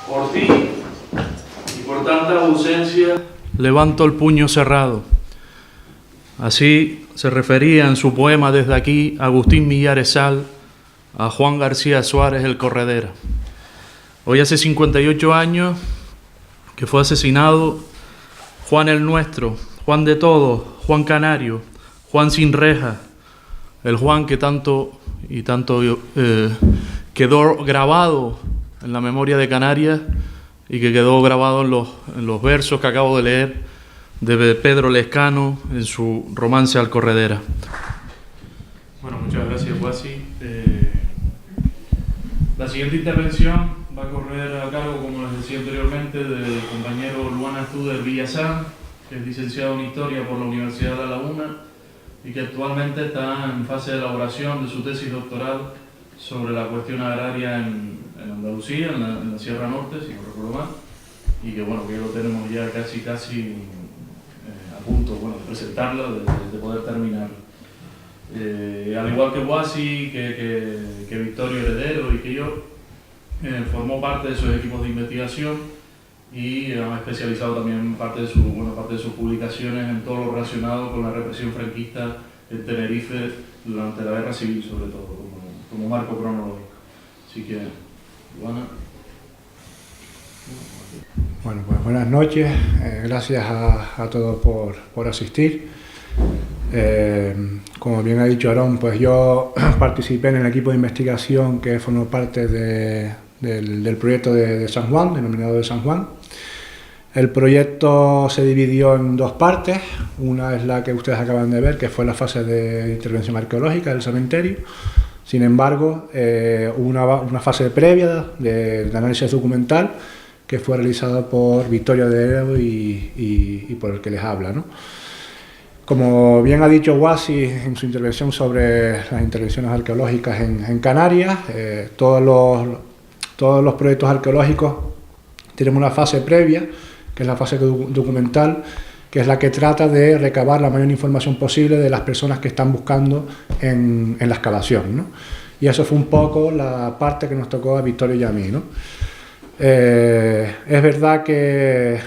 Por ti y por tanta ausencia, levanto el puño cerrado. Así se refería en su poema desde aquí Agustín Millares Sal a Juan García Suárez el Corredera. Hoy hace 58 años que fue asesinado Juan el Nuestro, Juan de Todos, Juan Canario, Juan Sin Rejas, el Juan que tanto quedó grabado en la memoria de Canarias y que quedó grabado en los versos que acabo de leer de Pedro Lescano en su romance Al Corredera. Bueno, muchas gracias, Guasi. La siguiente intervención va a correr a cargo, como les decía anteriormente, del compañero Luan Astuder Villazán, que es licenciado en Historia por la Universidad de La Laguna y que actualmente está en fase de elaboración de su tesis doctoral sobre la cuestión agraria en Andalucía, en la Sierra Norte, si no recuerdo mal, y que bueno, que lo tenemos ya casi a punto, bueno, de presentarla, de poder terminar. Al igual que Guasi, que Victorio Heredero y que yo, formó parte de esos equipos de investigación y ha especializado también parte de sus publicaciones en todo lo relacionado con la represión franquista en Tenerife durante la Guerra Civil, sobre todo, como marco cronológico. Así que, Luana. Bueno, pues buenas noches, gracias a todos por asistir. Como bien ha dicho Aarón, pues yo participé en el equipo de investigación que formó parte del proyecto de San Juan, denominado de San Juan. El proyecto se dividió en dos partes. Una es la que ustedes acaban de ver, que fue la fase de intervención arqueológica del cementerio. Sin embargo, hubo una fase previa de análisis documental que fue realizada por Victorio Heredero y por el que les habla, ¿no? Como bien ha dicho Guasi en su intervención sobre las intervenciones arqueológicas en Canarias, todos los proyectos arqueológicos tienen una fase previa, que es la fase documental, que es la que trata de recabar la mayor información posible de las personas que están buscando en la excavación, ¿no? Y eso fue un poco la parte que nos tocó a Victorio y a mí, ¿no? Es verdad que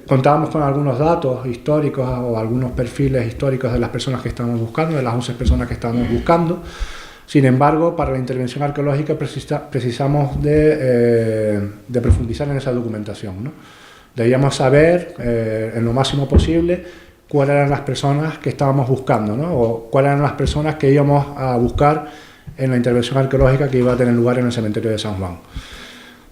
contábamos con algunos datos históricos o algunos perfiles históricos de las personas que estábamos buscando, de las 11 personas que estábamos buscando. Sin embargo, para la intervención arqueológica precisamos de profundizar en esa documentación, ¿no? Debíamos saber en lo máximo posible cuáles eran las personas que estábamos buscando, ¿no? O cuáles eran las personas que íbamos a buscar en la intervención arqueológica que iba a tener lugar en el cementerio de San Juan.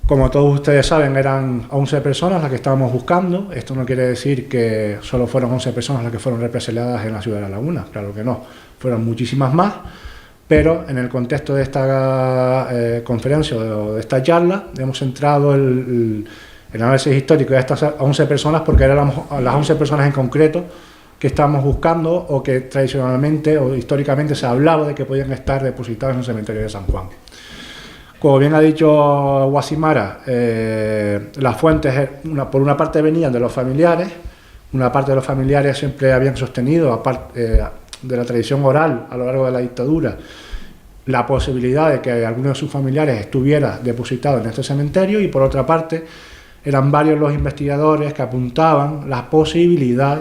Como todos ustedes saben, eran 11 personas las que estábamos buscando. Esto no quiere decir que solo fueron 11 personas las que fueron represaliadas en la ciudad de La Laguna, claro que no, fueron muchísimas más, pero en el contexto de esta conferencia o de esta charla hemos centrado el análisis histórico de estas 11 personas porque eran las 11 personas en concreto que estábamos buscando o que tradicionalmente o históricamente se hablaba de que podían estar depositados en el cementerio de San Juan. Como bien ha dicho Guasimara, las fuentes por una parte venían de los familiares, una parte de los familiares siempre habían sostenido, aparte de la tradición oral a lo largo de la dictadura, la posibilidad de que alguno de sus familiares estuviera depositado en este cementerio, y por otra parte eran varios los investigadores que apuntaban la posibilidad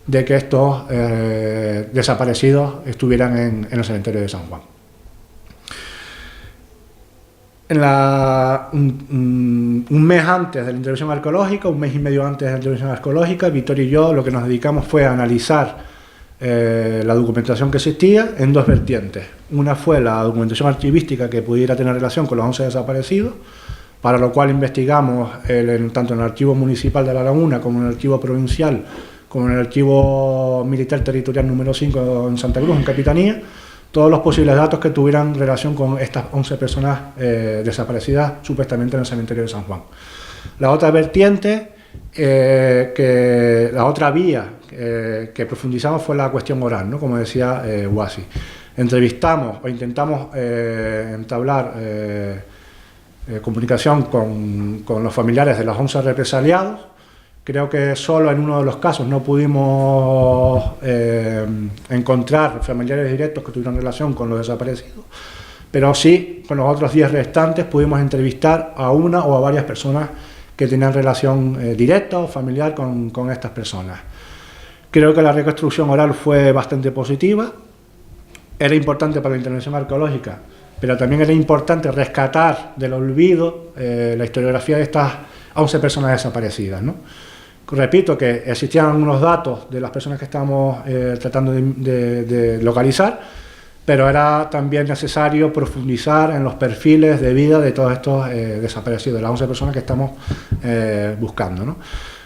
de que estos desaparecidos estuvieran en el cementerio de San Juan. Un mes antes de la intervención arqueológica, un mes y medio antes de la intervención arqueológica, Victorio y yo lo que nos dedicamos fue a analizar la documentación que existía en dos vertientes. Una fue la documentación archivística que pudiera tener relación con los 11 desaparecidos, para lo cual investigamos tanto en el Archivo Municipal de La Laguna como en el Archivo Provincial como en el Archivo Militar Territorial número 5 en Santa Cruz, en Capitanía, todos los posibles datos que tuvieran relación con estas 11 personas desaparecidas supuestamente en el cementerio de San Juan. La otra vertiente, la otra vía que profundizamos fue la cuestión oral, ¿no? Como decía Huasi. Entrevistamos o intentamos entablar comunicación con los familiares de los 11 represaliados. Creo que solo en uno de los casos no pudimos encontrar familiares directos que tuvieran relación con los desaparecidos, pero sí, con los otros 10 restantes pudimos entrevistar a una o a varias personas que tenían relación directa o familiar con estas personas. Creo que la reconstrucción oral fue bastante positiva. Era importante para la intervención arqueológica, pero también era importante rescatar del olvido la historiografía de estas 11 personas desaparecidas, ¿no? Repito que existían algunos datos de las personas que estábamos tratando de localizar, pero era también necesario profundizar en los perfiles de vida de todos estos desaparecidos, de las 11 personas que estamos buscando, ¿no?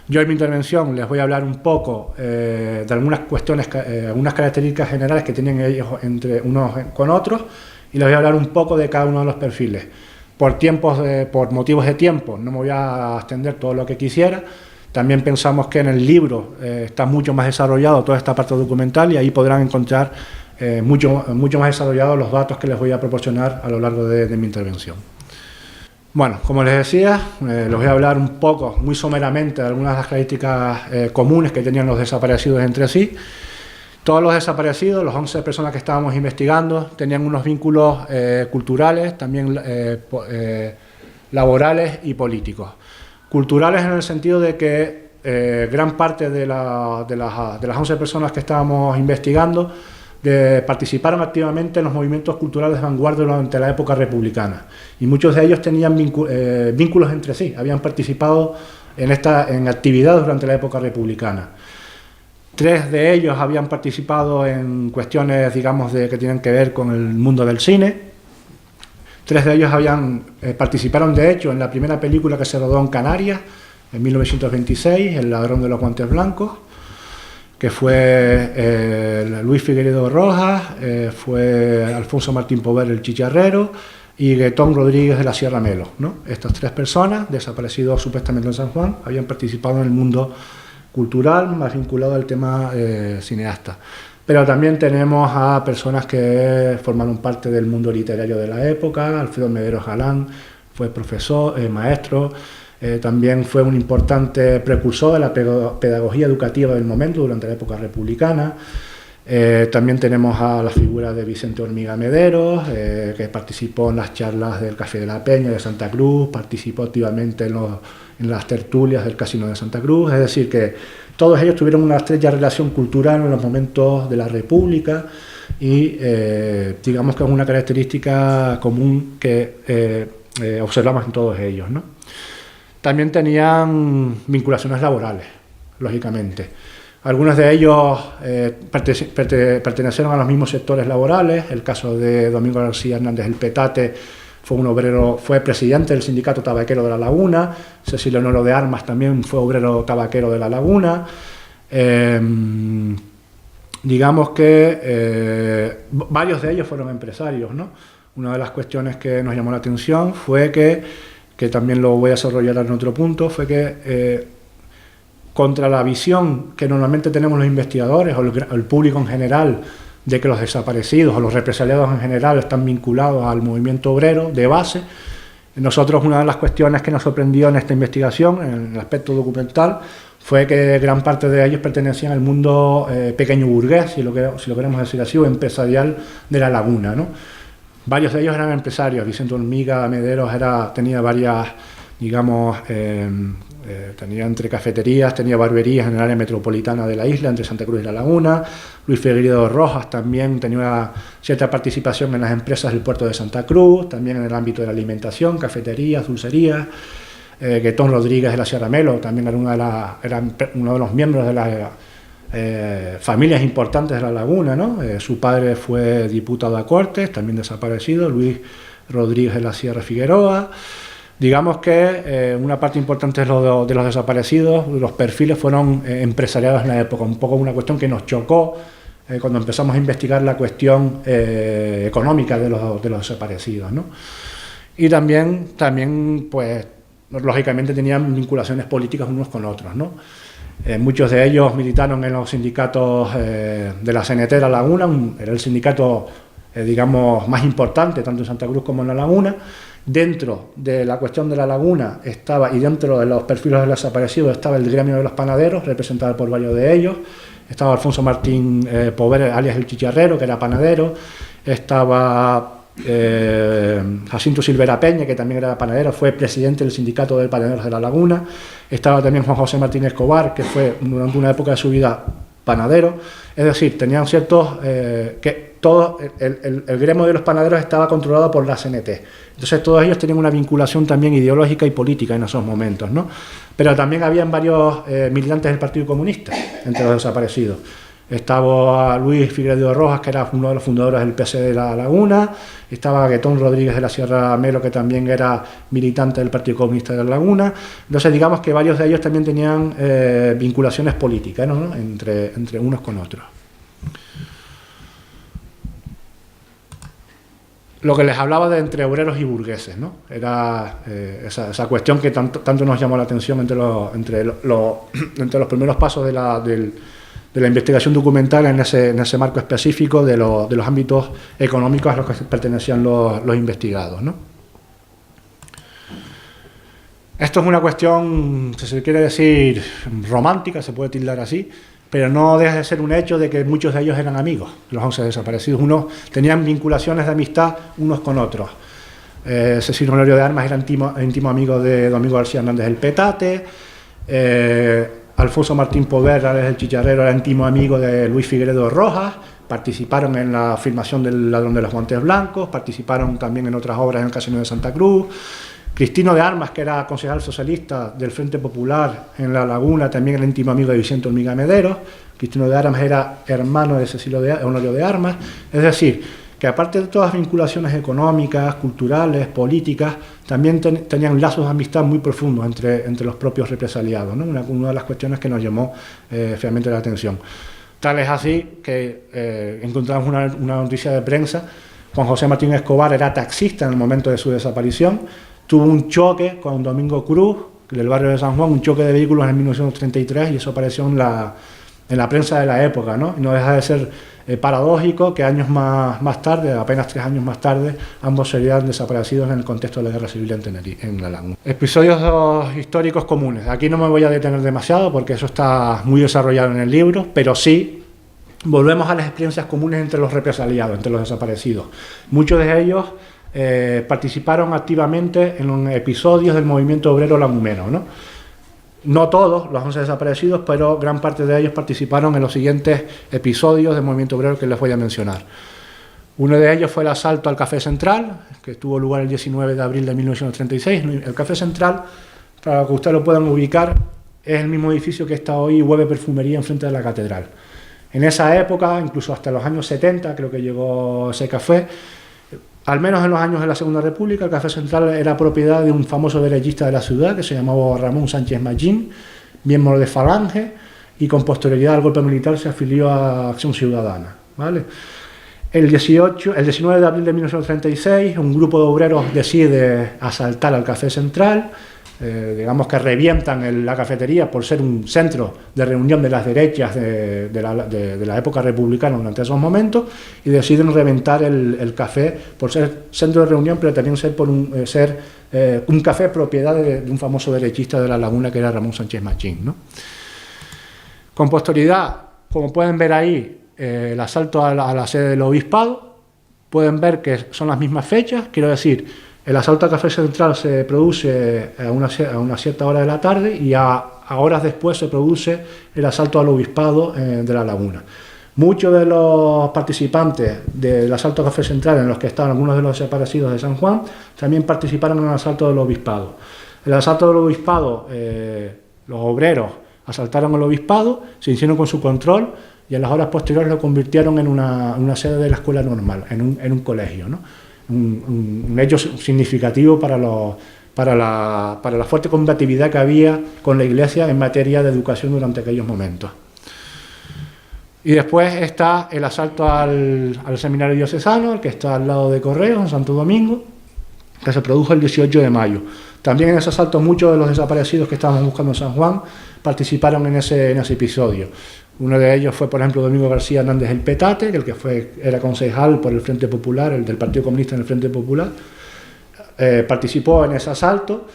Yo en mi intervención les voy a hablar un poco de algunas cuestiones, algunas características generales que tienen ellos entre unos con otros, y les voy a hablar un poco de cada uno de los perfiles. Por motivos de tiempo no me voy a extender todo lo que quisiera. También pensamos que en el libro está mucho más desarrollado toda esta parte documental, y ahí podrán encontrar mucho más desarrollados los datos que les voy a proporcionar a lo largo de mi intervención. Bueno, como les decía, les voy a hablar un poco, muy someramente, de algunas de las características comunes que tenían los desaparecidos entre sí. Todos los desaparecidos, los 11 personas que estábamos investigando, tenían unos vínculos culturales, también laborales y políticos. Culturales en el sentido de que gran parte de las 11 personas que estábamos investigando participaron activamente en los movimientos culturales de vanguardia durante la época republicana, y muchos de ellos tenían vínculos entre sí, habían participado en actividades durante la época republicana. 3 de ellos habían participado en cuestiones, digamos, que tienen que ver con el mundo del cine. 3 de ellos participaron, de hecho, en la primera película que se rodó en Canarias, en 1926, El ladrón de los guantes blancos, que fue Luis Figueiredo Rojas, fue Alfonso Martín Pover, el chicharrero, y Guetón Rodríguez de la Sierra Melo, ¿no? Estas 3 personas, desaparecidos supuestamente en San Juan, habían participado en el mundo cultural, más vinculado al tema cineasta. Pero también tenemos a personas que formaron parte del mundo literario de la época. Alfredo Mederos Galán fue profesor, maestro, también fue un importante precursor de la pedagogía educativa del momento durante la época republicana. También tenemos a la figura de Vicente Hormiga Mederos, que participó en las charlas del Café de la Peña de Santa Cruz, participó activamente en las tertulias del Casino de Santa Cruz. Es decir, que todos ellos tuvieron una estrecha relación cultural en los momentos de la República, y digamos que es una característica común que observamos en todos ellos, ¿no? También tenían vinculaciones laborales, lógicamente. Algunos de ellos pertenecieron a los mismos sectores laborales. El caso de Domingo García Hernández el Petate fue presidente del sindicato tabaquero de La Laguna. Cecilio Noro de Armas también fue obrero tabaquero de La Laguna. Digamos que varios de ellos fueron empresarios, ¿no? Una de las cuestiones que nos llamó la atención fue que también lo voy a desarrollar en otro punto, fue que contra la visión que normalmente tenemos los investigadores o el público en general de que los desaparecidos o los represaliados en general están vinculados al movimiento obrero de base, nosotros una de las cuestiones que nos sorprendió en esta investigación, en el aspecto documental, fue que gran parte de ellos pertenecían al mundo pequeño burgués, si lo queremos decir así, o empresarial de La Laguna, ¿no? Varios de ellos eran empresarios. Vicente Hormiga Mederos tenía varias, digamos, tenía entre cafeterías, tenía barberías en el área metropolitana de la isla, entre Santa Cruz y La Laguna. Luis Figueiredo Rojas también tenía una cierta participación en las empresas del puerto de Santa Cruz, también en el ámbito de la alimentación, cafeterías, dulcerías. Guetón Rodríguez de la Sierra Melo también era uno de los miembros de las familias importantes de La Laguna, ¿no? Su padre fue diputado a Cortes, también desaparecido, Luis Rodríguez de la Sierra Figueroa. Digamos que una parte importante de los desaparecidos, los perfiles fueron empresariados en la época, un poco una cuestión que nos chocó cuando empezamos a investigar la cuestión económica de los desaparecidos, ¿no? Y también, pues, lógicamente tenían vinculaciones políticas unos con otros, ¿no? Muchos de ellos militaron en los sindicatos de la CNT de La Laguna, era el sindicato, digamos, más importante, tanto en Santa Cruz como en La Laguna. Dentro de la cuestión de La Laguna estaba, y dentro de los perfiles de los desaparecidos, estaba el gremio de los panaderos, representado por varios de ellos. Estaba Alfonso Martín Pover, alias el Chicharrero, que era panadero. Estaba Jacinto Silvera Peña, que también era panadero, fue presidente del sindicato de panaderos de La Laguna. Estaba también Juan José Martínez Escobar, que fue durante una época de su vida panadero. Es decir, tenían ciertos... todo el gremio de los panaderos estaba controlado por la CNT. Entonces todos ellos tenían una vinculación también ideológica y política en esos momentos, ¿no? Pero también habían varios militantes del Partido Comunista entre los desaparecidos. Estaba Luis Figueiredo Rojas, que era uno de los fundadores del PC de La Laguna. Estaba Guetón Rodríguez de la Sierra Melo, que también era militante del Partido Comunista de La Laguna. Entonces digamos que varios de ellos también tenían vinculaciones políticas, ¿no? entre unos con otros. Lo que les hablaba de entre obreros y burgueses, ¿no? Era esa cuestión que tanto nos llamó la atención entre los primeros pasos de la investigación documental en ese marco específico de los ámbitos económicos a los que pertenecían los investigados, ¿no? Esto es una cuestión, si se quiere decir, romántica, se puede tildar así, pero no deja de ser un hecho de que muchos de ellos eran amigos, los 11 desaparecidos. Unos tenían vinculaciones de amistad unos con otros. Cecilio Honorio de Armas era íntimo amigo de Domingo García Hernández del Petate. Alfonso Martín Pover, el Chicharrero, era íntimo amigo de Luis Figueiredo Rojas. Participaron en la filmación del Ladrón de los Montes Blancos, participaron también en otras obras en el Casino de Santa Cruz. Cristino de Armas, que era concejal socialista del Frente Popular en La Laguna, también era íntimo amigo de Vicente Hormiga Mederos. Cristino de Armas era hermano de Cecilio Honorio de Armas. Es decir, que aparte de todas las vinculaciones económicas, culturales, políticas, también tenían lazos de amistad muy profundos entre los propios represaliados, ¿no? Una de las cuestiones que nos llamó finalmente la atención. Tal es así que encontramos una noticia de prensa. Juan José Martín Escobar era taxista en el momento de su desaparición. Tuvo un choque con Domingo Cruz, del barrio de San Juan, un choque de vehículos en 1933, y eso apareció en la prensa de la época, ¿no? Y no deja de ser paradójico que años más tarde, apenas 3 años más tarde, ambos serían desaparecidos en el contexto de la Guerra Civil en La Laguna. Episodios históricos comunes. Aquí no me voy a detener demasiado porque eso está muy desarrollado en el libro, pero sí volvemos a las experiencias comunes entre los represaliados, entre los desaparecidos. Muchos de ellos participaron activamente en los episodios del movimiento obrero lagumeno, ¿no? No todos los 11 desaparecidos, pero gran parte de ellos participaron en los siguientes episodios del movimiento obrero que les voy a mencionar. Uno de ellos fue el asalto al Café Central, que tuvo lugar el 19 de abril de 1936. El Café Central, para que ustedes lo puedan ubicar, es el mismo edificio que está hoy Hueve Perfumería enfrente de la catedral. En esa época, incluso hasta los años 70, creo que llegó ese café. Al menos en los años de la Segunda República, el Café Central era propiedad de un famoso derechista de la ciudad que se llamaba Ramón Sánchez Mallín, miembro de Falange, y con posterioridad al golpe militar se afilió a Acción Ciudadana, ¿vale? El 19 de abril de 1936, un grupo de obreros decide asaltar al Café Central. Digamos que revientan la cafetería por ser un centro de reunión de las derechas de la época republicana durante esos momentos, y deciden reventar el café por ser centro de reunión, pero también ser un café propiedad de un famoso derechista de La Laguna que era Ramón Sánchez Machín, ¿no? Con posterioridad, como pueden ver ahí, el asalto a la sede del obispado, pueden ver que son las mismas fechas, quiero decir, el asalto al Café Central se produce a una cierta hora de la tarde, y a horas después se produce el asalto al obispado de La Laguna. Muchos de los participantes del asalto al Café Central, en los que estaban algunos de los desaparecidos de San Juan, también participaron en el asalto del obispado. El asalto del obispado, los obreros asaltaron el obispado, se hicieron con su control, y en las horas posteriores lo convirtieron en una sede de la escuela normal, en un colegio, ¿no? Un hecho significativo para para la fuerte combatividad que había con la Iglesia en materia de educación durante aquellos momentos. Y después está el asalto al seminario diocesano, el que está al lado de Correos, en Santo Domingo, que se produjo el 18 de mayo. También en ese asalto muchos de los desaparecidos que estábamos buscando en San Juan participaron en ese episodio. Uno de ellos fue, por ejemplo, Domingo García Hernández el Petate, que era concejal por el Frente Popular, el del Partido Comunista en el Frente Popular. Participó en ese asalto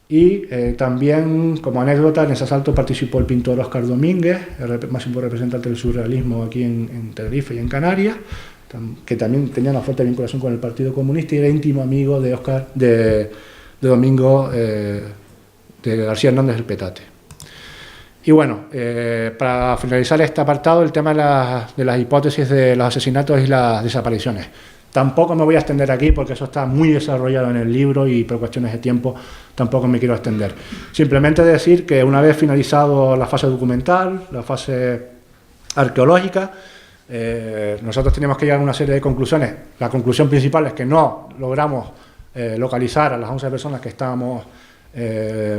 y también, como anécdota, en ese asalto participó el pintor Óscar Domínguez, el máximo representante del surrealismo aquí en Tenerife y en Canarias, que también tenía una fuerte vinculación con el Partido Comunista y era íntimo amigo de Domingo de García Hernández el Petate. Y bueno, para finalizar este apartado, el tema de las hipótesis de los asesinatos y las desapariciones. Tampoco me voy a extender aquí porque eso está muy desarrollado en el libro y por cuestiones de tiempo tampoco me quiero extender. Simplemente decir que una vez finalizado la fase documental, la fase arqueológica, nosotros teníamos que llegar a una serie de conclusiones. La conclusión principal es que no logramos localizar a las 11 personas que estábamos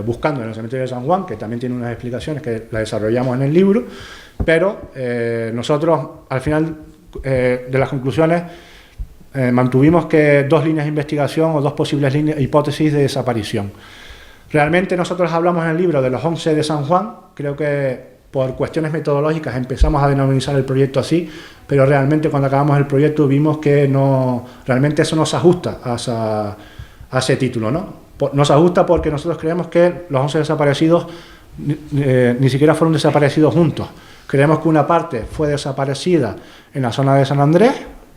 buscando en el cementerio de San Juan, que también tiene unas explicaciones que las desarrollamos en el libro, pero nosotros al final de las conclusiones mantuvimos que dos líneas de investigación o dos posibles hipótesis de desaparición. Realmente nosotros hablamos en el libro de los 11 de San Juan, creo que por cuestiones metodológicas empezamos a denominar el proyecto así, pero realmente cuando acabamos el proyecto vimos que realmente eso no se ajusta a ese título, ¿no? No se ajusta porque nosotros creemos que los 11 desaparecidos ni siquiera fueron desaparecidos juntos. Creemos que una parte fue desaparecida en la zona de San Andrés,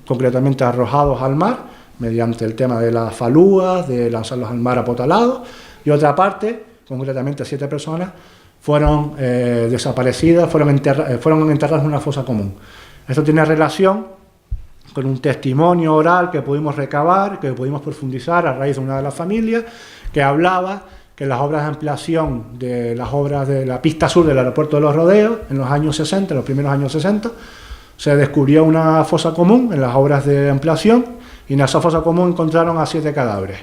concretamente arrojados al mar, mediante el tema de las falúas, de lanzarlos al mar apotalados, y otra parte, concretamente 7 personas, fueron desaparecidas, fueron enterradas en una fosa común. Esto tiene relación con un testimonio oral que pudimos recabar, que pudimos profundizar a raíz de una de las familias, que hablaba que las obras de ampliación de las obras de la pista sur del aeropuerto de Los Rodeos, en los años 60, en los primeros años 60, se descubrió una fosa común en las obras de ampliación y en esa fosa común encontraron a 7 cadáveres.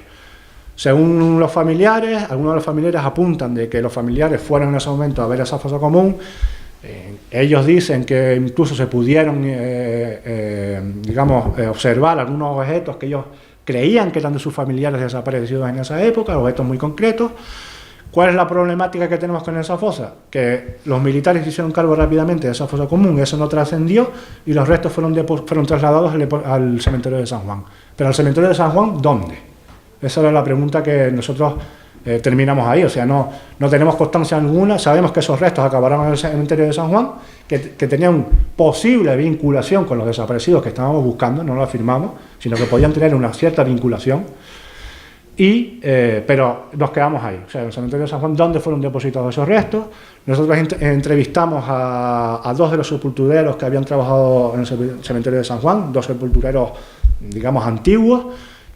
Según los familiares, algunos de los familiares apuntan de que los familiares fueron en ese momento a ver esa fosa común. Ellos dicen que incluso se pudieron, observar algunos objetos que ellos creían que eran de sus familiares desaparecidos en esa época, objetos muy concretos. ¿Cuál es la problemática que tenemos con esa fosa? Que los militares se hicieron cargo rápidamente de esa fosa común, eso no trascendió y los restos fueron trasladados al cementerio de San Juan. Pero al cementerio de San Juan, ¿dónde? Esa era la pregunta que nosotros terminamos ahí, o sea, no tenemos constancia alguna, sabemos que esos restos acabaron en el cementerio de San Juan, que tenían posible vinculación con los desaparecidos que estábamos buscando, no lo afirmamos, sino que podían tener una cierta vinculación. Pero nos quedamos ahí, o sea, en el cementerio de San Juan, ¿dónde fueron depositados esos restos? Nosotros entrevistamos a 2 de los sepultureros que habían trabajado en el cementerio de San Juan, 2 sepultureros, digamos, antiguos,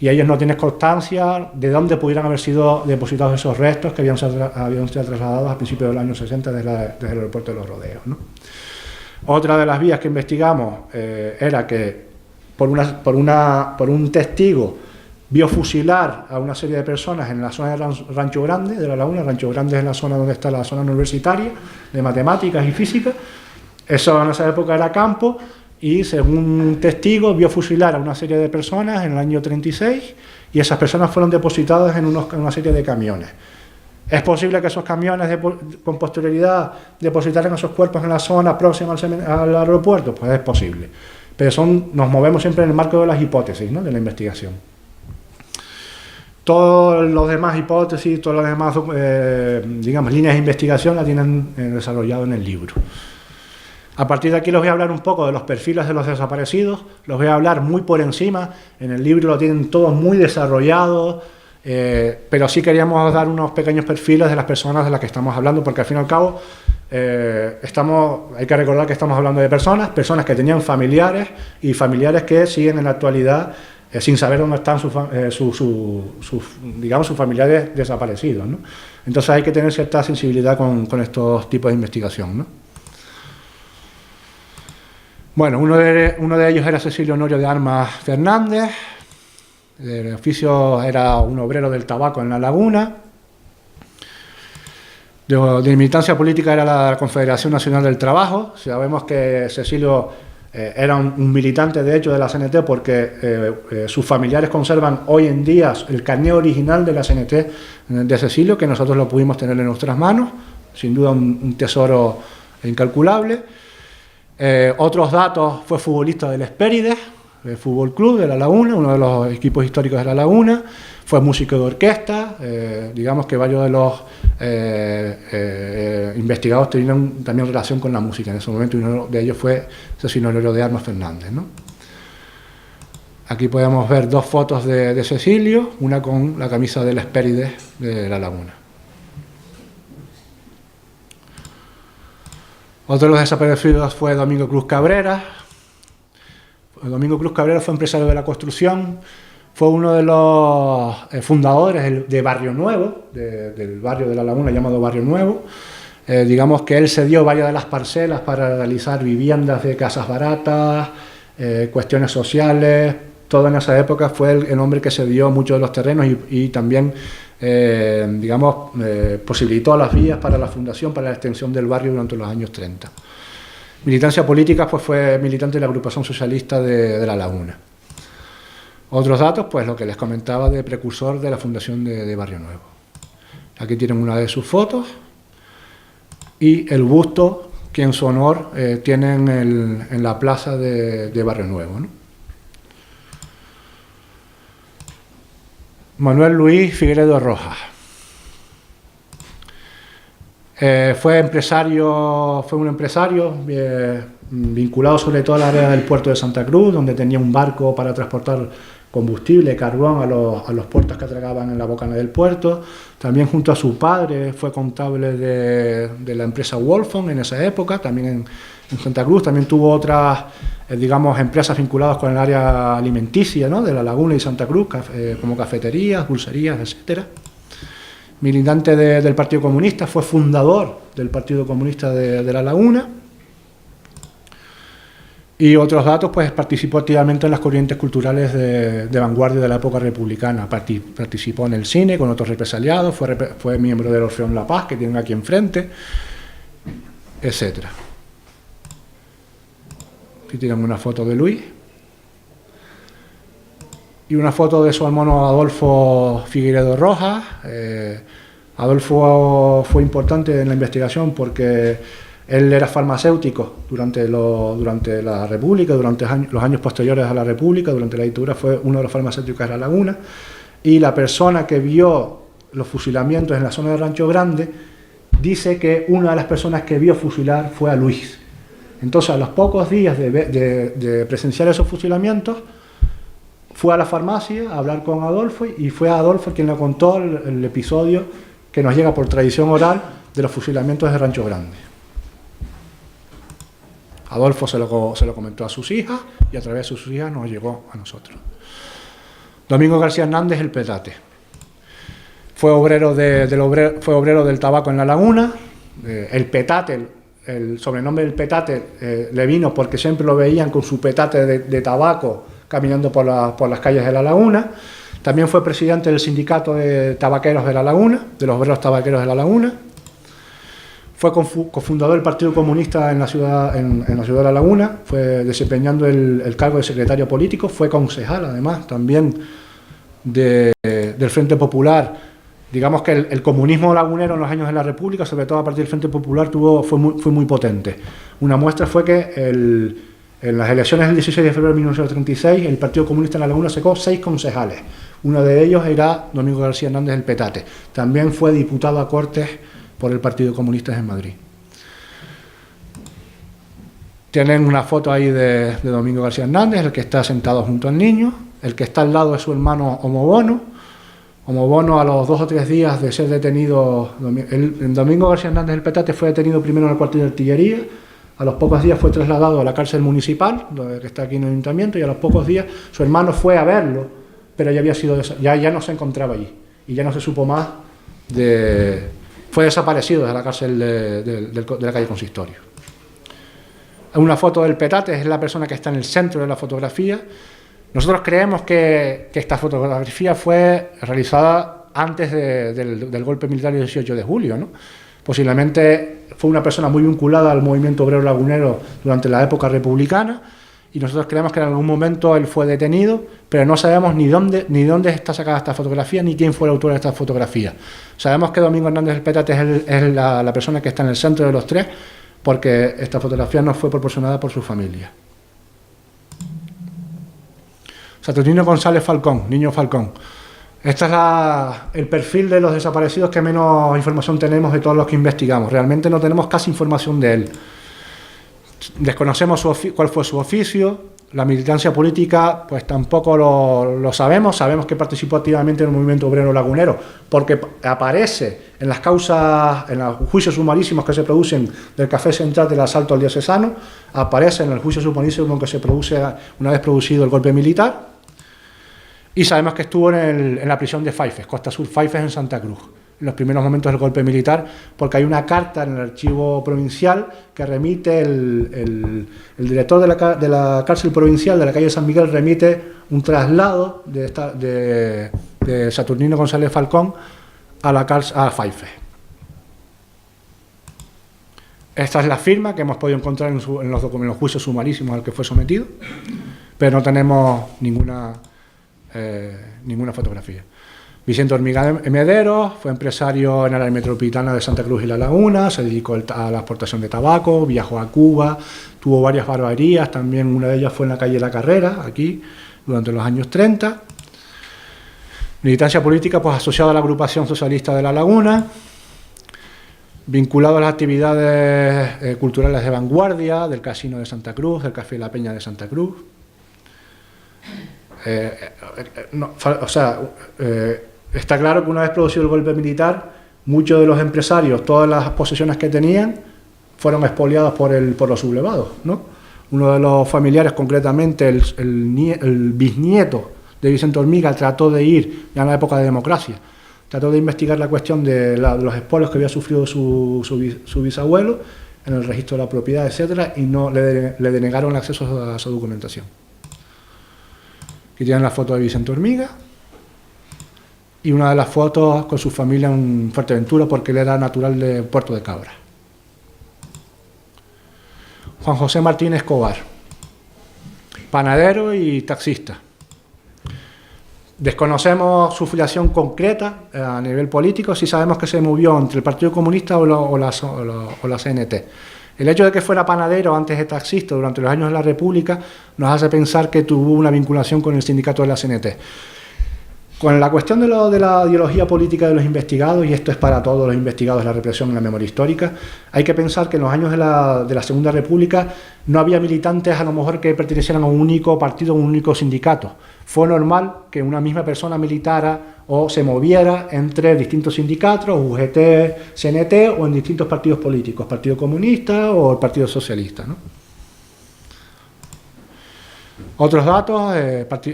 y ellos no tienen constancia de dónde pudieran haber sido depositados esos restos que habían sido trasladados a principios del año 60 desde el aeropuerto de Los Rodeos, ¿no? Otra de las vías que investigamos era que por un testigo vio fusilar a una serie de personas en la zona de Rancho Grande, de la laguna. Rancho Grande es la zona donde está la zona universitaria de matemáticas y física. Eso en esa época era campo y según un testigo vio fusilar a una serie de personas en el año 36 y esas personas fueron depositadas en una serie de camiones. ¿Es posible que esos camiones con posterioridad depositaran esos cuerpos en la zona próxima al aeropuerto? Pues es posible. Pero nos movemos siempre en el marco de las hipótesis, ¿no?, de la investigación. Todas las demás hipótesis, todas las demás líneas de investigación las tienen desarrollado en el libro. A partir de aquí les voy a hablar un poco de los perfiles de los desaparecidos, los voy a hablar muy por encima, en el libro lo tienen todo muy desarrollado, pero sí queríamos dar unos pequeños perfiles de las personas de las que estamos hablando, porque al fin y al cabo hay que recordar que estamos hablando de personas que tenían familiares y familiares que siguen en la actualidad sin saber dónde están sus familiares desaparecidos, ¿no? Entonces hay que tener cierta sensibilidad con estos tipos de investigación, ¿no? Bueno, uno de ellos era Cecilio Honorio de Armas Fernández, De oficio era un obrero del tabaco en La Laguna. De militancia política era la Confederación Nacional del Trabajo. Sabemos que Cecilio era un militante, de hecho, de la CNT, porque sus familiares conservan hoy en día el carné original de la CNT de Cecilio, que nosotros lo pudimos tener en nuestras manos. Sin duda un tesoro incalculable. Otros datos: fue futbolista del Hespérides, el Fútbol Club de La Laguna, uno de los equipos históricos de La Laguna. Fue músico de orquesta. Digamos que varios de los investigados tenían también relación con la música en ese momento, y uno de ellos fue Cecilio de Armas Fernández, ¿no? Aquí podemos ver dos fotos de Cecilio, una con la camisa del Hespérides de La Laguna. Otro de los desaparecidos fue Domingo Cruz Cabrera. Domingo Cruz Cabrera fue empresario de la construcción, fue uno de los fundadores de Barrio Nuevo, del barrio de La Laguna llamado Barrio Nuevo. Digamos que él cedió varias de las parcelas para realizar viviendas de casas baratas, cuestiones sociales. Todo en esa época fue el hombre que cedió muchos de los terrenos y también posibilitó las vías para la fundación, para la extensión del barrio durante los años 30. Militancia política, pues fue militante de la agrupación socialista de La Laguna. Otros datos, pues lo que les comentaba, de precursor de la fundación de Barrio Nuevo. Aquí tienen una de sus fotos y el busto que en su honor tienen en la plaza de Barrio Nuevo, ¿no? Manuel Luis Figueredo Rojas. Fue un empresario vinculado sobre todo al área del puerto de Santa Cruz, donde tenía un barco para transportar combustible, carbón a los puertos que atracaban en la bocana del puerto. También junto a su padre fue contable de la empresa Wolfson en esa época, también en Santa Cruz. También tuvo otras, empresas vinculadas con el área alimenticia, ¿no?, de La Laguna y Santa Cruz, como cafeterías, dulcerías, etcétera. Militante del Partido Comunista, fue fundador del Partido Comunista de La Laguna. Y otros datos, pues participó activamente en las corrientes culturales de vanguardia de la época republicana. Participó en el cine con otros represaliados, fue miembro del Orfeón La Paz, que tienen aquí enfrente, etc. Aquí tienen una foto de Luis. Y una foto de su hermano Adolfo Figueredo Rojas. Adolfo fue importante en la investigación porque él era farmacéutico durante la República, durante los años posteriores a la República, durante la dictadura fue uno de los farmacéuticos de La Laguna, y la persona que vio los fusilamientos en la zona de Rancho Grande dice que una de las personas que vio fusilar fue a Luis. Entonces, a los pocos días de presenciar esos fusilamientos, fue a la farmacia a hablar con Adolfo, y fue Adolfo quien le contó el episodio que nos llega por tradición oral de los fusilamientos de Rancho Grande. Adolfo se lo comentó a sus hijas, y a través de sus hijas nos llegó a nosotros. Domingo García Hernández, el Petate. Fue obrero del tabaco en La Laguna. El Petate, el sobrenombre del Petate le vino porque siempre lo veían con su petate de tabaco caminando por las calles de La Laguna. También fue presidente del sindicato de tabaqueros de La Laguna, de los obreros tabaqueros de La Laguna. Fue cofundador del Partido Comunista en la ciudad de La Laguna, fue desempeñando el cargo de secretario político, fue concejal además también del Frente Popular. Digamos que el comunismo lagunero en los años de la República, sobre todo a partir del Frente Popular, fue muy potente. Una muestra fue que en las elecciones del 16 de febrero de 1936, el Partido Comunista en La Laguna sacó 6 concejales. Uno de ellos era Domingo García Hernández, el Petate. También fue diputado a Cortes por el Partido Comunista en Madrid. Tienen una foto ahí de Domingo García Hernández, el que está sentado junto al niño. El que está al lado es su hermano Homobono. Homobono, a los 2 o 3 días de ser detenido, Domingo García Hernández, el Petate, fue detenido primero en el cuartel de artillería. A los pocos días fue trasladado a la cárcel municipal, que está aquí en el ayuntamiento, y a los pocos días su hermano fue a verlo, pero ya no se encontraba allí, y ya no se supo más fue desaparecido de la cárcel de la calle Consistorio. Una foto del Petate, es la persona que está en el centro de la fotografía. Nosotros creemos que esta fotografía fue realizada antes del golpe militar del 18 de julio, ¿no? Posiblemente fue una persona muy vinculada al movimiento obrero lagunero durante la época republicana, y nosotros creemos que en algún momento él fue detenido, pero no sabemos ni dónde está sacada esta fotografía, ni quién fue el autor de esta fotografía. Sabemos que Domingo Hernández del Petate es la persona que está en el centro de los tres, porque esta fotografía nos fue proporcionada por su familia. Saturnino González Falcón, Niño Falcón. Este es el perfil de los desaparecidos que menos información tenemos de todos los que investigamos. Realmente no tenemos casi información de él. Desconocemos cuál fue su oficio, la militancia política, pues tampoco lo sabemos. Sabemos que participó activamente en el movimiento obrero lagunero, porque aparece en las causas, en los juicios sumarísimos que se producen del Café Central del asalto al diocesano, aparece en el juicio sumarísimo que se produce una vez producido el golpe militar, y sabemos que estuvo en la prisión de Faifes, Costa Sur Faifes en Santa Cruz, en los primeros momentos del golpe militar, porque hay una carta en el archivo provincial que remite el director de la cárcel provincial de la calle San Miguel, remite un traslado de Saturnino González Falcón a Faifes. Esta es la firma que hemos podido encontrar en los juicios sumarísimos al que fue sometido, pero no tenemos ninguna fotografía. Vicente Hormiga Medero fue empresario en la área metropolitana de Santa Cruz y La Laguna, se dedicó a la exportación de tabaco, viajó a Cuba, tuvo varias barberías, también una de ellas fue en la calle La Carrera, aquí, durante los años 30. Militancia política, pues asociado a la agrupación socialista de La Laguna, vinculado a las actividades culturales de vanguardia, del Casino de Santa Cruz, del Café La Peña de Santa Cruz. Está claro que una vez producido el golpe militar, muchos de los empresarios, todas las posesiones que tenían, fueron expoliadas por los sublevados, ¿no? Uno de los familiares, concretamente el bisnieto de Vicente Hormiga, trató de ir, ya en la época de democracia, trató de investigar la cuestión de los expolios que había sufrido su bisabuelo en el registro de la propiedad, etcétera, y no le denegaron el acceso a su documentación. Aquí tienen la foto de Vicente Hormiga y una de las fotos con su familia en Fuerteventura, porque él era natural de Puerto de Cabra. Juan José Martín Escobar, panadero y taxista. Desconocemos su filiación concreta a nivel político, sí sabemos que se movió entre el Partido Comunista o la CNT. El hecho de que fuera panadero antes de taxista durante los años de la República nos hace pensar que tuvo una vinculación con el sindicato de la CNT. Con la cuestión de la ideología política de los investigados, y esto es para todos los investigados de la represión en la memoria histórica, hay que pensar que en los años de la Segunda República no había militantes a lo mejor que pertenecieran a un único partido o un único sindicato. Fue normal que una misma persona militara o se moviera entre distintos sindicatos, UGT, CNT, o en distintos partidos políticos, Partido Comunista o el Partido Socialista, ¿no? Otros datos,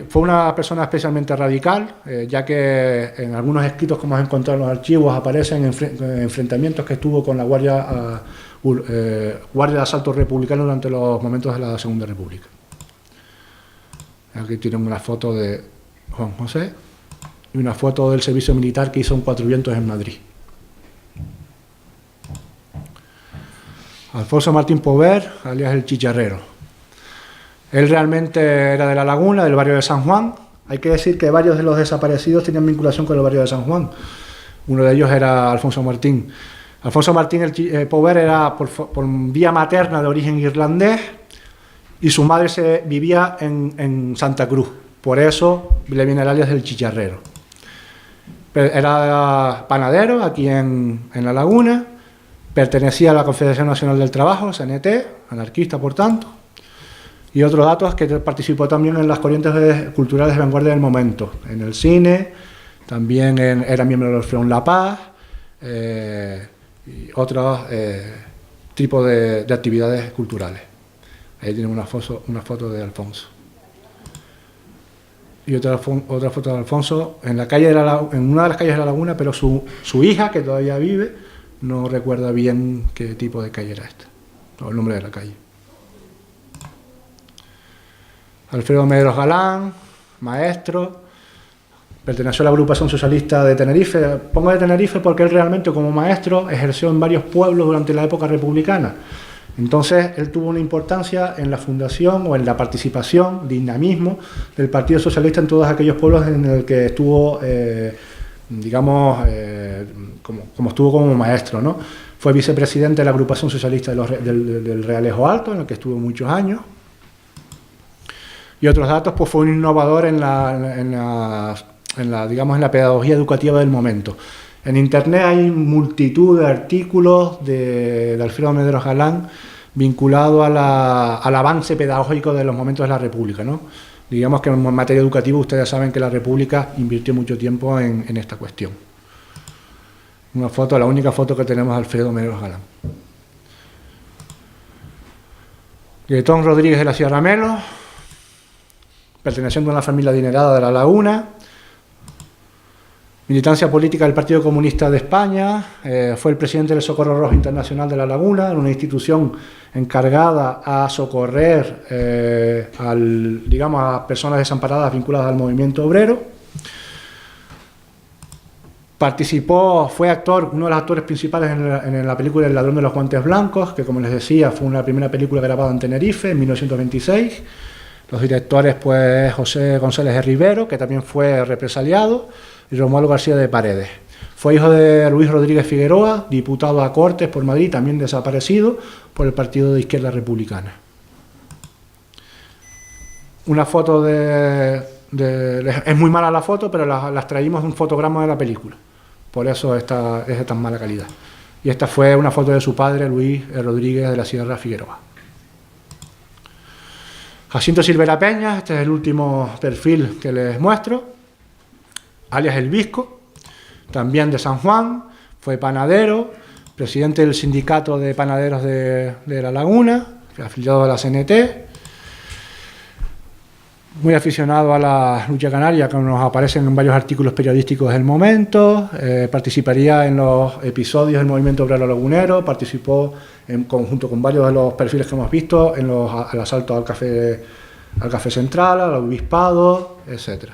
fue una persona especialmente radical, ya que en algunos escritos que hemos encontrado en los archivos aparecen enfrentamientos que estuvo con la Guardia de Asalto Republicano durante los momentos de la Segunda República. Aquí tienen una foto de Juan José y una foto del servicio militar que hizo en Cuatro Vientos en Madrid. Alfonso Martín Pover, alias el Chicharrero. Él realmente era de La Laguna, del barrio de San Juan. Hay que decir que varios de los desaparecidos tenían vinculación con el barrio de San Juan. Uno de ellos era Alfonso Martín. Alfonso Martín Pover era por vía materna de origen irlandés y su madre vivía en Santa Cruz. Por eso le viene el alias del Chicharrero. Era panadero aquí en La Laguna, pertenecía a la Confederación Nacional del Trabajo, CNT, anarquista por tanto. Y otro dato es que participó también en las corrientes culturales de vanguardia del momento, en el cine, también era miembro del Orfeón La Paz, y otros tipos de actividades culturales. Ahí tienen una foto de Alfonso. Y otra foto de Alfonso en una de las calles de La Laguna, pero su hija, que todavía vive, no recuerda bien qué tipo de calle era esta, o el nombre de la calle. Alfredo Medeiros Galán, maestro, perteneció a la agrupación socialista de Tenerife. Pongo de Tenerife porque él realmente como maestro ejerció en varios pueblos durante la época republicana. Entonces él tuvo una importancia en la fundación o en la participación, dinamismo del Partido Socialista en todos aquellos pueblos en el que estuvo, como estuvo como maestro, ¿no? Fue vicepresidente de la agrupación socialista del Realejo Alto, en el que estuvo muchos años. Y otros datos, pues fue un innovador en la pedagogía educativa del momento. En Internet hay multitud de artículos de Alfredo Mederos Galán vinculado al avance pedagógico de los momentos de la República, ¿no? Digamos que en materia educativa ustedes saben que la República invirtió mucho tiempo en esta cuestión. Una foto, la única foto que tenemos de Alfredo Mederos Galán. Gaetón Rodríguez de la Sierra Melo, perteneciendo a una familia adinerada de La Laguna. Militancia política del Partido Comunista de España, fue el presidente del Socorro Rojo Internacional de La Laguna, una institución encargada a socorrer a personas desamparadas vinculadas al movimiento obrero. Fue actor, uno de los actores principales en la película El ladrón de los guantes blancos, que como les decía fue una primera película grabada en Tenerife en 1926. Los directores, pues, José González de Rivero, que también fue represaliado, y Romualdo García de Paredes. Fue hijo de Luis Rodríguez Figueroa, diputado a Cortes por Madrid, también desaparecido por el Partido de Izquierda Republicana. Una foto es muy mala la foto, pero las traímos de un fotograma de la película. Por eso es de tan mala calidad. Y esta fue una foto de su padre, Luis Rodríguez de la Sierra Figueroa. Jacinto Silvera Peña, este es el último perfil que les muestro, alias El Visco, también de San Juan, fue panadero, presidente del sindicato de panaderos de La Laguna, afiliado a la CNT, muy aficionado a la lucha canaria, que nos aparecen en varios artículos periodísticos del momento, participaría en los episodios del movimiento obrero lagunero, participó en conjunto con varios de los perfiles que hemos visto en al asalto al café Central, al obispado, etc.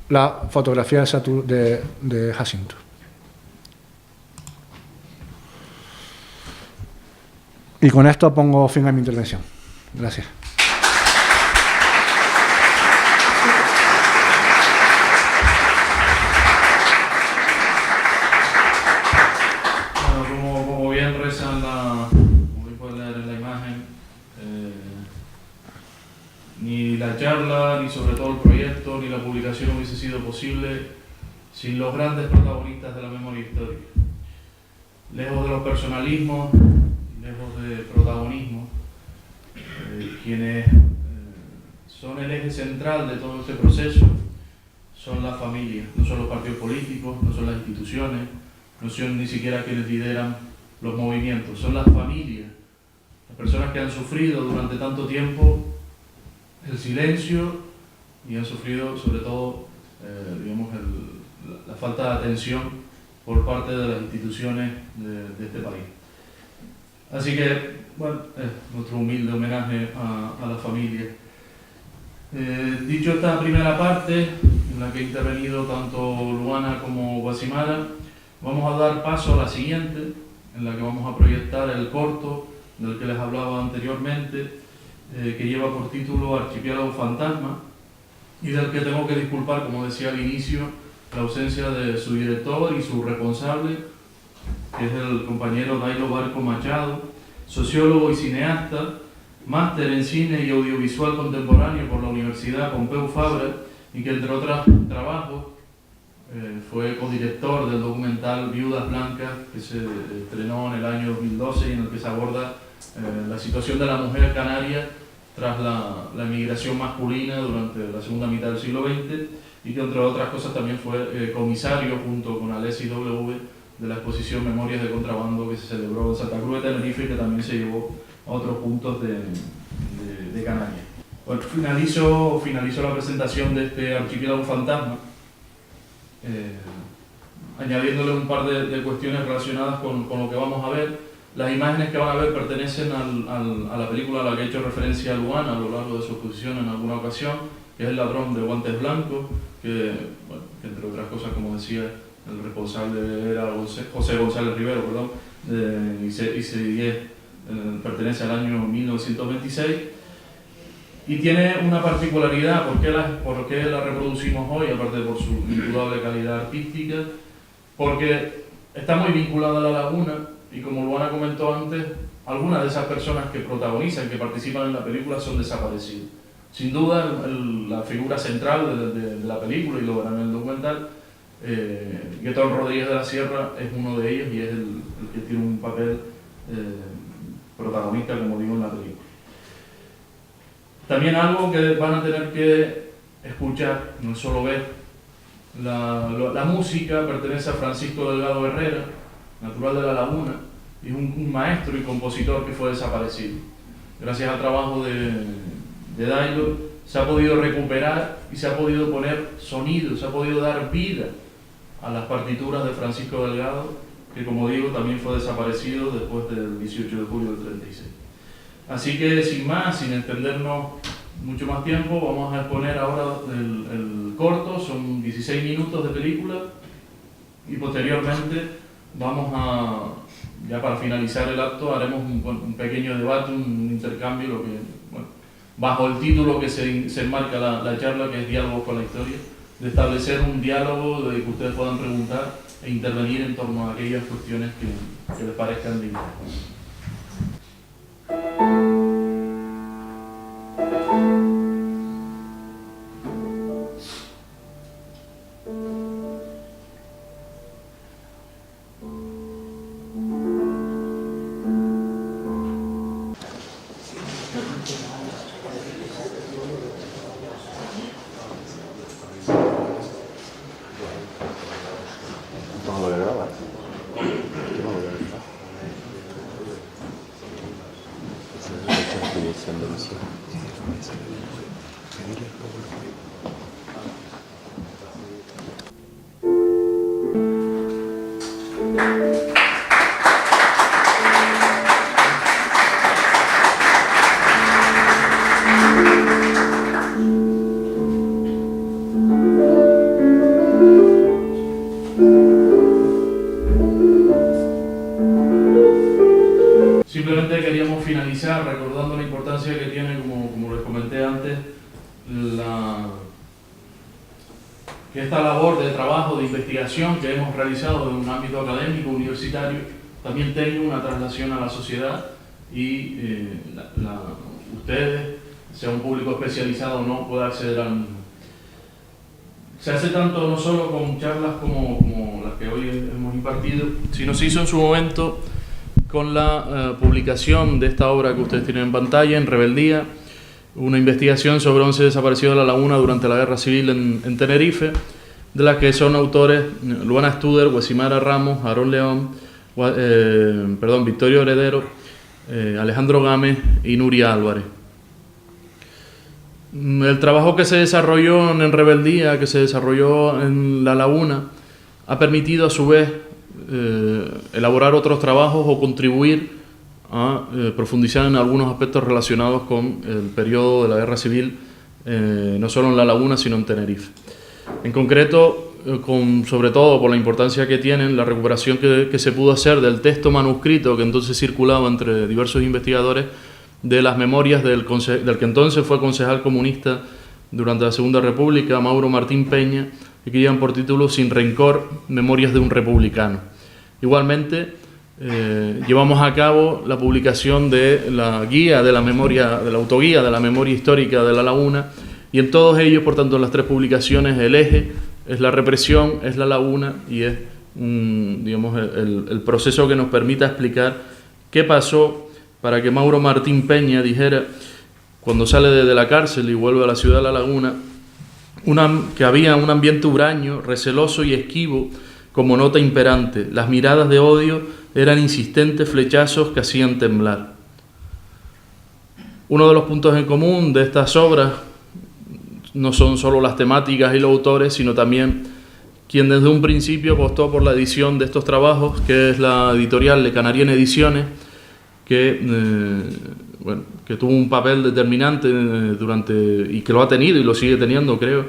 La fotografía de Jacinto. Y con esto pongo fin a mi intervención. Gracias. Ni la charla, ni sobre todo el proyecto, ni la publicación hubiese sido posible sin los grandes protagonistas de la memoria histórica. Lejos de los personalismos, lejos de protagonismo, quienes son el eje central de todo este proceso son las familias, no son los partidos políticos, no son las instituciones, no son ni siquiera quienes lideran los movimientos, son las familias, las personas que han sufrido durante tanto tiempo el silencio y han sufrido sobre todo la falta de atención por parte de las instituciones de este país. Así que, bueno, nuestro humilde homenaje a la familia. Dicho esta primera parte, en la que ha intervenido tanto Luana como Guasimara, vamos a dar paso a la siguiente, en la que vamos a proyectar el corto del que les hablaba anteriormente, que lleva por título Archipiélago Fantasma, y del que tengo que disculpar, como decía al inicio, la ausencia de su director y su responsable, que es el compañero Dairo Barco Machado, sociólogo y cineasta, máster en cine y audiovisual contemporáneo por la Universidad Pompeu Fabra, y que entre otros trabajos fue codirector del documental Viudas Blancas, que se estrenó en el año 2012 y en el que se aborda la situación de la mujer canaria tras la emigración masculina durante la segunda mitad del siglo XX, y que entre otras cosas también fue comisario junto con Alessi W de la exposición Memorias de Contrabando, que se celebró en Santa Cruz de Tenerife y que también se llevó a otros puntos de Canarias. Bueno, finalizo la presentación de este Archipiélago Fantasma añadiéndole un par de cuestiones relacionadas con lo que vamos a ver. Las imágenes que van a ver pertenecen a la película a la que he hecho referencia a Luana a lo largo de su exposición en alguna ocasión, que es El ladrón de guantes blancos, que, bueno, que entre otras cosas, como decía, el responsable era José González Rivero, perdón, IC10, pertenece al año 1926, y tiene una particularidad. ¿Por qué la reproducimos hoy, aparte por su indudable calidad artística? Porque está muy vinculada a la laguna, y como Luana comentó antes, algunas de esas personas que protagonizan, que participan en la película, son desaparecidos. Sin duda, la figura central de la película, y lo verán en el documental, Guetón Rodríguez de la Sierra, es uno de ellos y es el que tiene un papel protagonista, como digo, en la película. También algo que van a tener que escuchar, no solo ver, la música pertenece a Francisco Delgado Herrera, natural de La Laguna, y un maestro y compositor que fue desaparecido. Gracias al trabajo de Dailo se ha podido recuperar y se ha podido poner sonido, se ha podido dar vida a las partituras de Francisco Delgado, que, como digo, también fue desaparecido después del 18 de julio del 36. Así que, sin más, sin extendernos mucho más tiempo, vamos a exponer ahora el corto. Son 16 minutos de película, y posteriormente vamos a, ya para finalizar el acto, haremos un pequeño debate, un intercambio, lo que, bueno, bajo el título que se enmarca la charla, que es Diálogos con la Historia, de establecer un diálogo de que ustedes puedan preguntar e intervenir en torno a aquellas cuestiones que les parezcan de interés. Simplemente queríamos finalizar recordando la importancia que tiene, como les comenté antes, que esta labor de trabajo, de investigación que hemos realizado en un ámbito académico, universitario, también tenga una traslación a la sociedad, y ustedes, sea un público especializado o no, pueda acceder al mismo. Se hace tanto no solo con charlas como las que hoy hemos impartido, sino se hizo en su momento con la publicación de esta obra que ustedes tienen en pantalla, En Rebeldía, una investigación sobre 11 desaparecidos de La Laguna durante la Guerra Civil en Tenerife, de la que son autores Luana Studer, Guasimara Ramos, Aarón León, Victorio Heredero, Alejandro Gámez y Nuria Álvarez. El trabajo que se desarrolló en Rebeldía, que se desarrolló en La Laguna, ha permitido a su vez elaborar otros trabajos o contribuir a profundizar en algunos aspectos relacionados con el periodo de la Guerra Civil, no solo en La Laguna, sino en Tenerife. En concreto, sobre todo por la importancia que tienen, la recuperación que se pudo hacer del texto manuscrito que entonces circulaba entre diversos investigadores, de las memorias del que entonces fue concejal comunista durante la Segunda República, Mauro Martín Peña, y que llevan por título Sin rencor, memorias de un republicano. Igualmente, llevamos a cabo la publicación de la guía de la memoria, de la autoguía de la memoria histórica de La Laguna, y en todos ellos, por tanto, en las tres publicaciones, el eje es la represión, es La Laguna, y es digamos, el proceso que nos permita explicar qué pasó para que Mauro Martín Peña dijera, cuando sale de la cárcel y vuelve a la ciudad de La Laguna, que había un ambiente huraño, receloso y esquivo como nota imperante. Las miradas de odio eran insistentes flechazos que hacían temblar. Uno de los puntos en común de estas obras no son solo las temáticas y los autores, sino también quien desde un principio apostó por la edición de estos trabajos, que es la editorial Le Canarien Ediciones, que, que tuvo un papel determinante y que lo ha tenido y lo sigue teniendo, creo,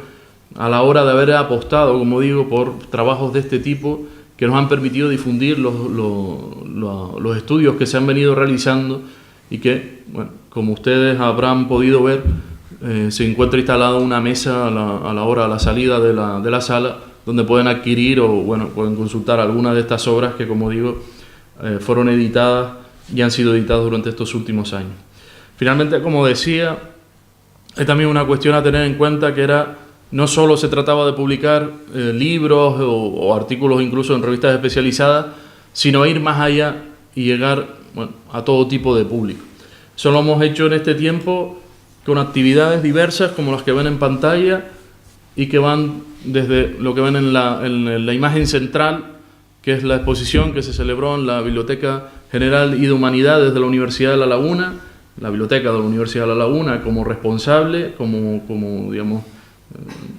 a la hora de haber apostado, como digo, por trabajos de este tipo que nos han permitido difundir los estudios que se han venido realizando y que, bueno, como ustedes habrán podido ver, se encuentra instalada una mesa a la salida de la sala, donde pueden adquirir o pueden consultar algunas de estas obras que, como digo, fueron editadas y han sido editadas durante estos últimos años. Finalmente, como decía, hay también una cuestión a tener en cuenta, que no solo se trataba de publicar libros o artículos incluso en revistas especializadas, sino ir más allá y llegar a todo tipo de público. Eso lo hemos hecho en este tiempo con actividades diversas como las que ven en pantalla y que van desde lo que ven en la imagen central, que es la exposición que se celebró en la Biblioteca General y de Humanidades de la Universidad de La Laguna, la Biblioteca de la Universidad de La Laguna como responsable, como digamos,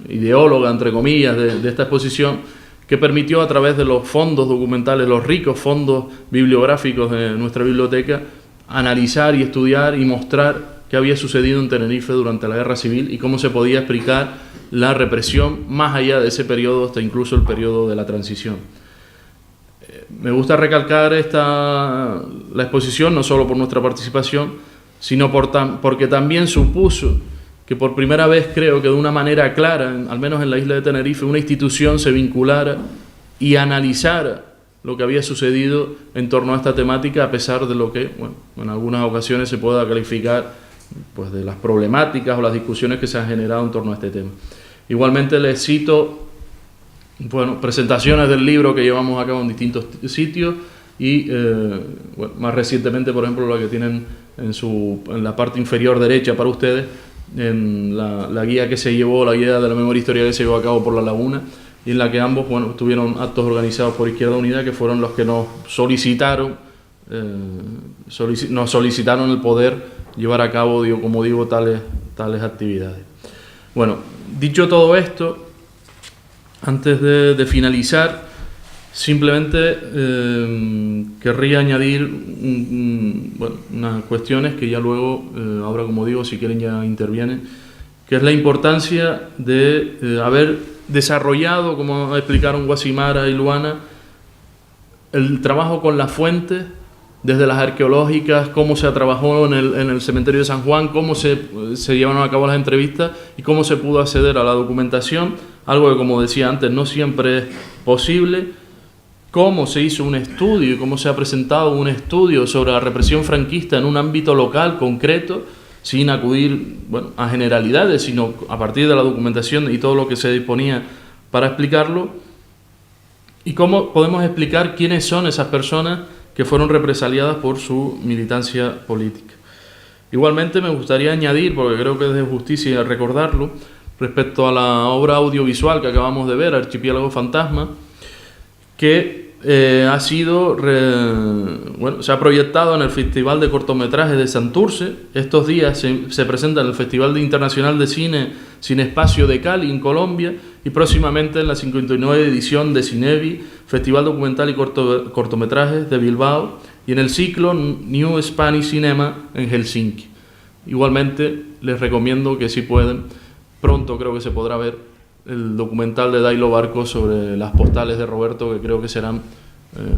ideóloga, entre comillas, de esta exposición, que permitió a través de los fondos documentales, los ricos fondos bibliográficos de nuestra biblioteca, analizar y estudiar y mostrar qué había sucedido en Tenerife durante la Guerra Civil y cómo se podía explicar la represión más allá de ese periodo, hasta incluso el periodo de la transición. Me gusta recalcar la exposición, no solo por nuestra participación, sino porque también supuso que por primera vez, creo que de una manera clara, al menos en la isla de Tenerife, una institución se vinculara y analizara lo que había sucedido en torno a esta temática, a pesar de lo que, en algunas ocasiones se pueda calificar pues, de las problemáticas o las discusiones que se han generado en torno a este tema. Igualmente les cito presentaciones del libro que llevamos a cabo en distintos sitios y más recientemente, por ejemplo, la que tienen en la parte inferior derecha para ustedes, en la guía que se llevó, la guía de la memoria histórica que se llevó a cabo por La Laguna, y en la que ambos tuvieron actos organizados por Izquierda Unida, que fueron los que nos solicitaron el poder llevar a cabo, como digo, tales actividades. Bueno, dicho todo esto, antes de finalizar, simplemente querría añadir unas cuestiones que ya luego, ahora como digo, si quieren ya intervienen, que es la importancia de haber desarrollado, como explicaron Guasimara y Luana, el trabajo con las fuentes, desde las arqueológicas, cómo se trabajó en el cementerio de San Juan, cómo se llevaron a cabo las entrevistas y cómo se pudo acceder a la documentación, algo que, como decía antes, no siempre es posible. Cómo se hizo un estudio y cómo se ha presentado un estudio sobre la represión franquista en un ámbito local concreto, sin acudir a generalidades, sino a partir de la documentación y todo lo que se disponía para explicarlo, y cómo podemos explicar quiénes son esas personas que fueron represaliadas por su militancia política. Igualmente me gustaría añadir, porque creo que es de justicia recordarlo, respecto a la obra audiovisual que acabamos de ver, Archipiélago Fantasma, que se ha proyectado en el Festival de Cortometrajes de Santurce. Estos días se presenta en el Festival Internacional de Cine Sin Espacio de Cali, en Colombia, y próximamente en la 59 edición de Cinevi, Festival Documental y Cortometrajes de Bilbao, y en el ciclo New Spanish Cinema en Helsinki. Igualmente les recomiendo que, si pueden, pronto creo que se podrá ver el documental de Dailo Barco sobre las postales de Roberto, que creo que serán,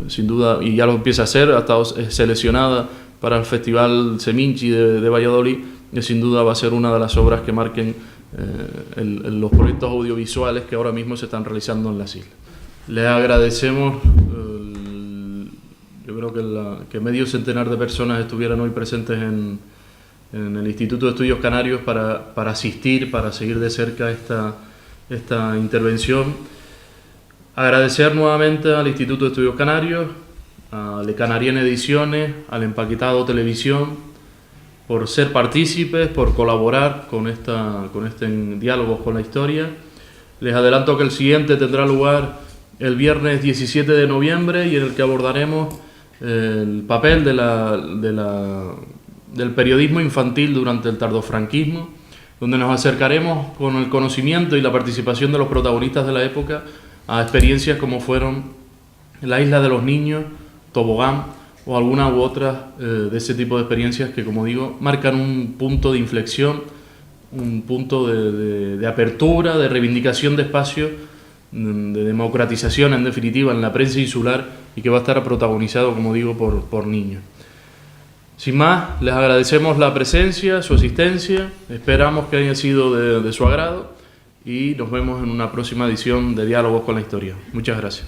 sin duda, y ya lo empieza a hacer, ha estado seleccionada para el Festival Seminci de Valladolid, y sin duda va a ser una de las obras que marquen los proyectos audiovisuales que ahora mismo se están realizando en las islas. Les agradecemos, yo creo que medio centenar de personas estuvieran hoy presentes en el Instituto de Estudios Canarios para asistir, para seguir de cerca esta intervención. Agradecer nuevamente al Instituto de Estudios Canarios, a Le Canarien Ediciones, al Empaquetado Televisión, por ser partícipes, por colaborar con este diálogo con la historia. Les adelanto que el siguiente tendrá lugar el viernes 17 de noviembre y en el que abordaremos el papel del periodismo infantil durante el tardofranquismo, donde nos acercaremos con el conocimiento y la participación de los protagonistas de la época a experiencias como fueron la Isla de los Niños, Tobogán o alguna u otra de ese tipo de experiencias que, como digo, marcan un punto de inflexión, un punto de apertura, de reivindicación de espacio, de democratización en definitiva en la prensa insular, y que va a estar protagonizado, como digo, por niños. Sin más, les agradecemos la presencia, su asistencia, esperamos que haya sido de su agrado y nos vemos en una próxima edición de Diálogos con la Historia. Muchas gracias.